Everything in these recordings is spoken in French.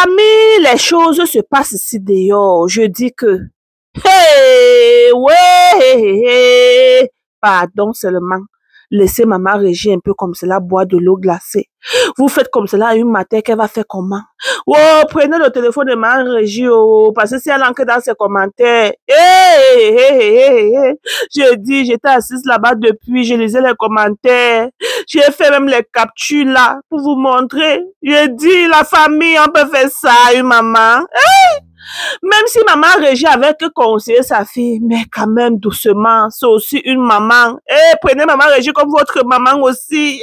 famille, les choses se passent ici dehors. Je dis que, hey, ouais, pardon seulement. Laissez maman Régie un peu comme cela boire de l'eau glacée. Vous faites comme cela une matin, qu'elle va faire comment? Oh, prenez le téléphone de maman Régie, oh, parce que si elle entre dans ses commentaires, je dis, j'étais assise là-bas depuis, je lisais les commentaires, j'ai fait même les captures là, pour vous montrer. Je dis, la famille, on peut faire ça, une maman. Même si maman Régie avait que conseiller sa fille, mais quand même doucement, c'est aussi une maman. Prenez maman Régie comme votre maman aussi.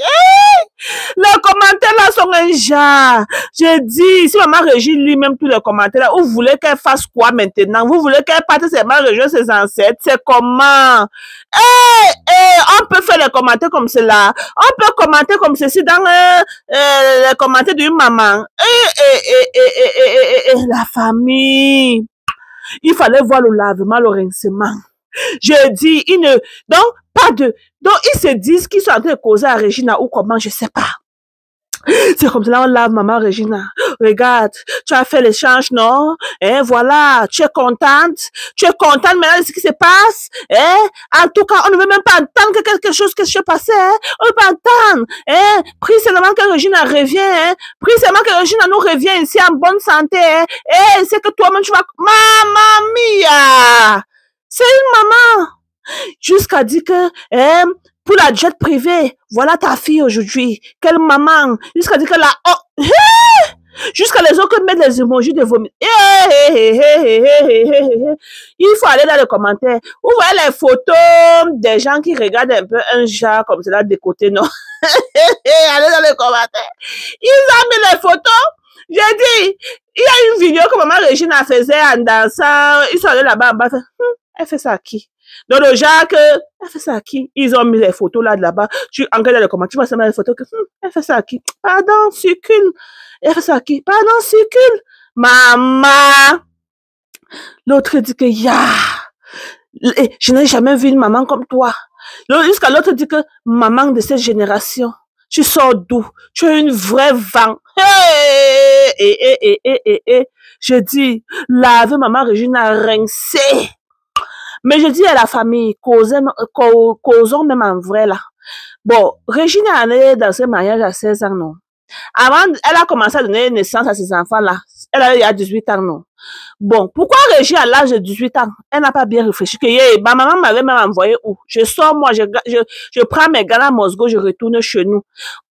Les commentaires là sont un genre. Je dis, si maman Régie lit même tous les commentaires là, vous voulez qu'elle fasse quoi maintenant? Vous voulez qu'elle parte ses mains rejoindre ses ancêtres? C'est comment? On peut faire les commentaires comme cela. On peut commenter comme ceci dans les commentaires d'une maman. La famille. Il fallait voir le lavement, le rincement. Je dis, donc, ils se disent qu'ils sont en train de causer à Regina ou comment, je sais pas. C'est comme cela, on lave maman Regina. Regarde, tu as fait l'échange, non? Voilà, tu es contente maintenant de ce qui se passe? En tout cas, on ne veut même pas entendre que quelque chose que se passait, on ne veut pas entendre, prie seulement que Regina revient, prie seulement que Regina nous revient ici en bonne santé, c'est que toi-même tu vas, maman mia! C'est une maman! Jusqu'à dire que, pour la jet privée, voilà ta fille aujourd'hui. Quelle maman. Jusqu'à dire que la... jusqu'à les autres mettre les emojis de vomi. Il faut aller dans les commentaires. Vous voyez les photos des gens qui regardent un peu un genre comme cela de côté, non? Allez dans les commentaires. Ils ont mis les photos. J'ai dit, il y a une vidéo que maman Regina faisait en dansant. Ils sont allés là-bas en bas. Elle fait ça à qui? Donc, le genre que, elle fait ça à qui? Ils ont mis les photos là-bas. Tu enquêtes dans les commentaires, tu vois seulement les photos que, elle fait ça à qui? Pardon, circule. Elle fait ça à qui? Pardon, circule. Maman. L'autre dit que, je n'ai jamais vu une maman comme toi. Jusqu'à l'autre dit que, maman de cette génération, tu sors d'où? Tu es une vraie vent. Je dis, laver maman Regina rincée. Mais je dis à la famille, causons même en vrai là. Bon, Regina est allée dans ce mariage à 16 ans, non? Avant, elle a commencé à donner naissance à ses enfants là. Elle a eu à 18 ans, non? Bon, pourquoi Regina à l'âge de 18 ans, elle n'a pas bien réfléchi que ma maman m'avait même envoyé où? Je sors, moi, je prends mes gars à Moscou, je retourne chez nous.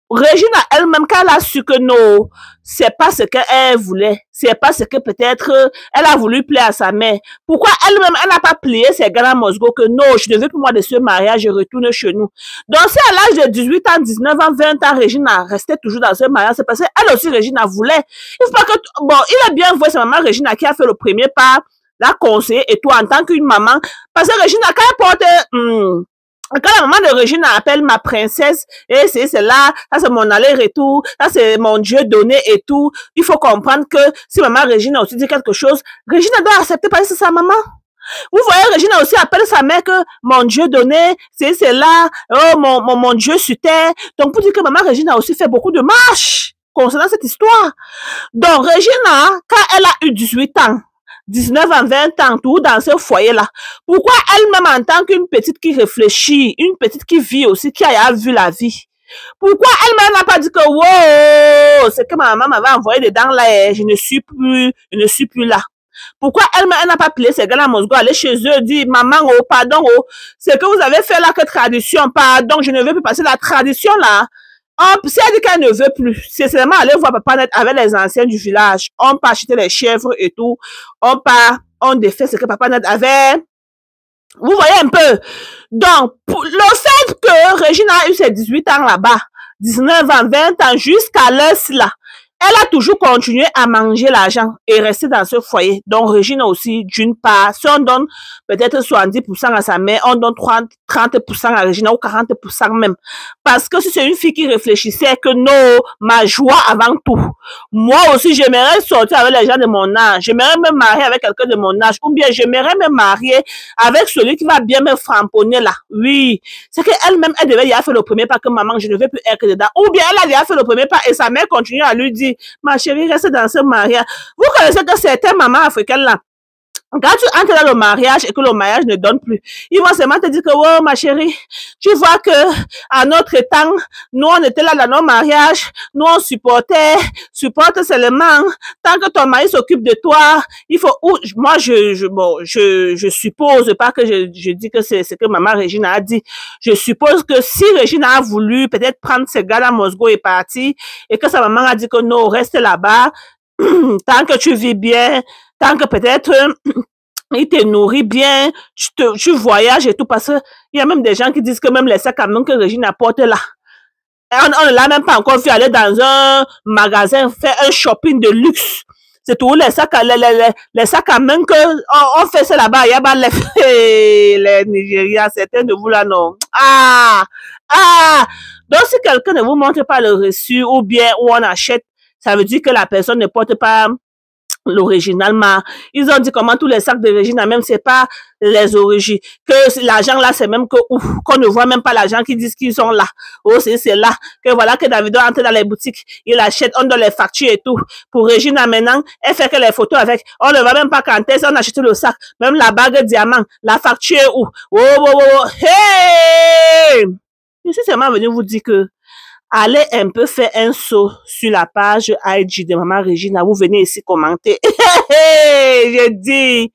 Regina elle-même, quand elle a su que non, c'est pas ce qu'elle voulait, c'est pas ce que peut-être elle a voulu plaire à sa mère. Pourquoi elle-même, elle n'a pas plié ses gars à Moscou que non, je ne veux plus moi de ce mariage, je retourne chez nous. Donc, si à l'âge de 18 ans, 19 ans, 20 ans, Regina restait toujours dans ce mariage, c'est parce qu'elle aussi, Regina voulait. Il faut pas que, bon, il a bien vu sa maman Regina qui a fait le premier pas, la conseiller et toi en tant qu'une maman, parce que Regina, quand elle porte, quand la maman de Regina appelle ma princesse, et c'est là, ça c'est mon aller-retour, ça c'est mon Dieu donné et tout, il faut comprendre que si maman Regina aussi dit quelque chose, Regina doit accepter parce que c'est sa maman. Vous voyez, Regina aussi appelle sa mère que mon Dieu donné, c'est là, oh mon Dieu sur terre. Donc pour dire que maman Regina a aussi fait beaucoup de marches concernant cette histoire. Donc Regina, quand elle a eu 18 ans, 19 ans, 20 ans, tout dans ce foyer-là. Pourquoi elle-même en tant qu'une petite qui réfléchit, une petite qui vit aussi, qui a vu la vie, pourquoi elle-même n'a pas dit que, wow, c'est que ma maman m'avait envoyé dedans là, je ne suis plus là. Pourquoi elle-même, elle n'a pas plié ces gars-là à Moscou, aller chez eux, dire, maman, oh, pardon, oh, c'est que vous avez fait là que tradition, pardon, je ne veux plus passer la tradition là. Si elle dit qu'elle ne veut plus, c'est seulement aller voir papa net avec les anciens du village. On part acheter les chèvres et tout. On défait ce que papa net avait. Vous voyez un peu. Donc, le fait que Regina a eu ses 18 ans là-bas, 19 ans, 20 ans, jusqu'à l'heure là, elle a toujours continué à manger l'argent et rester dans ce foyer. Donc, Regina aussi, d'une part, si on donne peut-être 70% à sa mère, on donne 30% à Regina ou 40% même. Parce que si c'est une fille qui réfléchissait que non, ma joie avant tout. Moi aussi, j'aimerais sortir avec les gens de mon âge. J'aimerais me marier avec quelqu'un de mon âge. Ou bien, j'aimerais me marier avec celui qui va bien me framponner là. Oui. C'est qu'elle-même, elle devait y avoir fait le premier pas que maman, je ne veux plus être dedans. Ou bien, elle a déjà fait le premier pas et sa mère continue à lui dire dit, ma chérie, reste dans ce mariage. Vous connaissez que certaines mamans africaines là, quand tu entres dans le mariage et que le mariage ne donne plus, ils vont seulement te dire que, oh, ma chérie, tu vois que, à notre temps, nous, on était là dans nos mariages, nous, on supporte seulement, tant que ton mari s'occupe de toi, il faut, moi, je suppose, pas que je dis que c'est ce que maman Régina a dit, je suppose que si Régina a voulu peut-être prendre ce gars-là, Mosgo est parti, et que sa maman a dit que non, reste là-bas, tant que tu vis bien, tant que peut-être il te nourrit bien, tu voyages et tout, parce qu'il y a même des gens qui disent que même les sacs à main que Régine apporte là, on ne l'a même pas encore vu aller dans un magasin faire un shopping de luxe. C'est tout les sacs à main que on fait ça là-bas. Il y a les Nigériens, certains de vous là, non. Donc si quelqu'un ne vous montre pas le reçu ou bien où on achète, ça veut dire que la personne ne porte pas l'original, mais ils ont dit comment tous les sacs de Régine, même c'est pas les origines, que l'argent là, c'est même que, qu'on ne voit même pas l'argent qui disent qu'ils sont là. Oh, c'est là, que voilà que Davido entre dans les boutiques, il achète, on donne les factures et tout. Pour Régine, maintenant, elle fait que les photos avec, on ne voit même pas quand est-ce qu'on achète le sac, même la bague diamant, la facture où, hey! Je suis seulement venu vous dire que, allez un peu faire un saut sur la page IG de Maman Régina. Vous venez ici commenter. J'ai dit.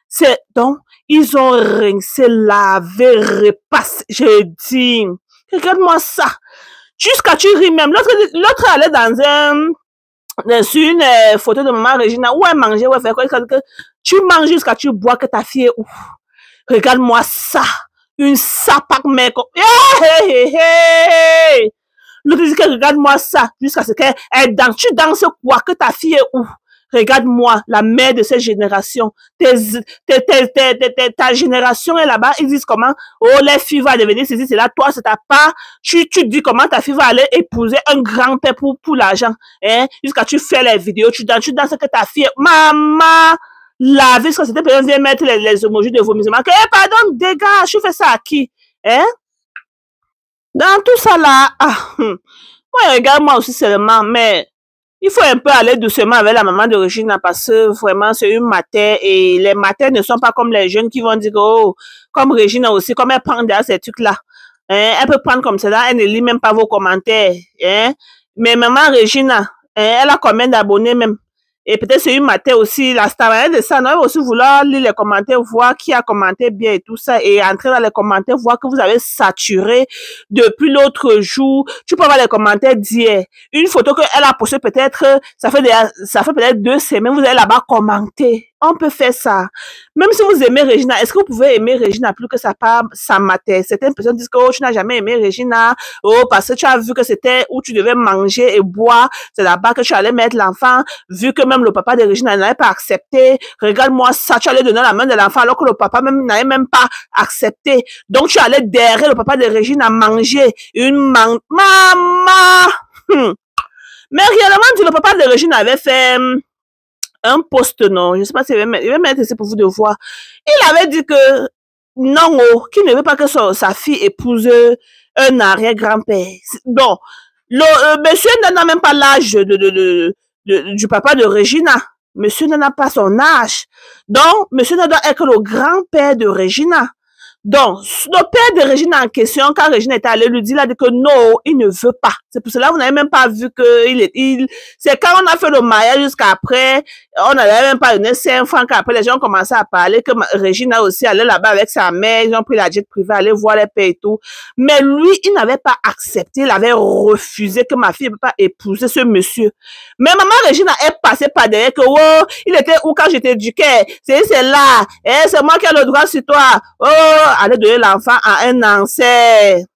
C'est, donc, ils ont rincé, lavé, repassé. J'ai dit. Regarde-moi ça. Jusqu'à tu ris même. L'autre allait sur une photo de Maman Régina où elle mangeait, où elle fait quoi, que tu manges jusqu'à tu bois que ta fille est ouf. Regarde-moi ça. Une sapac mec. L'autre dit que regarde-moi ça. Jusqu'à ce qu'elle danse. Tu danses quoi? Que ta fille est où? Regarde-moi, la mère de cette génération. Ta génération est là-bas. Ils disent comment? Oh, les filles vont devenir ceci, c'est là. Toi, c'est ta part. Tu dis comment ta fille va aller épouser un grand-père pour l'argent. Hein? Jusqu'à tu fais les vidéos. Tu danses que ta fille est... Maman! La vie, c'était pour vient mettre les emojis de vomissement. Eh, pardon, dégage, tu fais ça à qui? Hein? Dans tout ça là, moi, regarde-moi aussi seulement, mais il faut un peu aller doucement avec la maman de Régine parce que vraiment, c'est une mater et les maters ne sont pas comme les jeunes qui vont dire, oh, comme Régine aussi, comme elle prend derrière ces trucs-là. Hein? Elle peut prendre comme ça, elle ne lit même pas vos commentaires. Hein? Mais maman Régine, elle a combien d'abonnés même? Et peut-être c'est une matin aussi, la star de ça, on va aussi vouloir lire les commentaires, voir qui a commenté bien et tout ça, et entrer dans les commentaires, voir que vous avez saturé depuis l'autre jour. Tu peux voir les commentaires d'hier. Une photo qu'elle a postée peut-être, ça fait peut-être 2 semaines, vous allez là-bas commenter. On peut faire ça. Même si vous aimez Regina, est-ce que vous pouvez aimer Regina plus que sa mater? Certaines personnes disent que oh, tu n'as jamais aimé Regina, oh, parce que tu as vu que c'était où tu devais manger et boire, c'est là-bas que tu allais mettre l'enfant, vu que même le papa de Regina n'avait pas accepté. Regarde-moi ça, tu allais donner la main de l'enfant alors que le papa même n'avait même pas accepté. Donc tu allais derrière le papa de Regina manger maman. Mais réellement, le papa de Regina avait fait un post, non, je ne sais pas si il va mettre ici pour vous de voir. Il avait dit que non, qu'il ne veut pas que sa fille épouse un arrière-grand-père. Bon, monsieur n'a même pas l'âge du papa de Regina. Monsieur n'a pas son âge. Donc, monsieur ne doit être le grand-père de Regina. Donc, le père de Regina en question, quand Regina était allée lui dire, il a dit que non, il ne veut pas. C'est pour cela que vous n'avez même pas vu que c'est quand on a fait le mariage jusqu'après, on n'avait même pas donné 5 francs qu'après les gens ont commencé à parler que Regina aussi allait là-bas avec sa mère, ils ont pris la jet privée, aller voir les pères et tout. Mais lui, il n'avait pas accepté, il avait refusé que ma fille ne peut pas épouser ce monsieur. Mais maman Regina est passée par derrière que, oh, il était où quand j'étais éduquée? C'est là. C'est moi qui ai le droit sur toi. Oh, aller donner l'enfant à un ancêtre.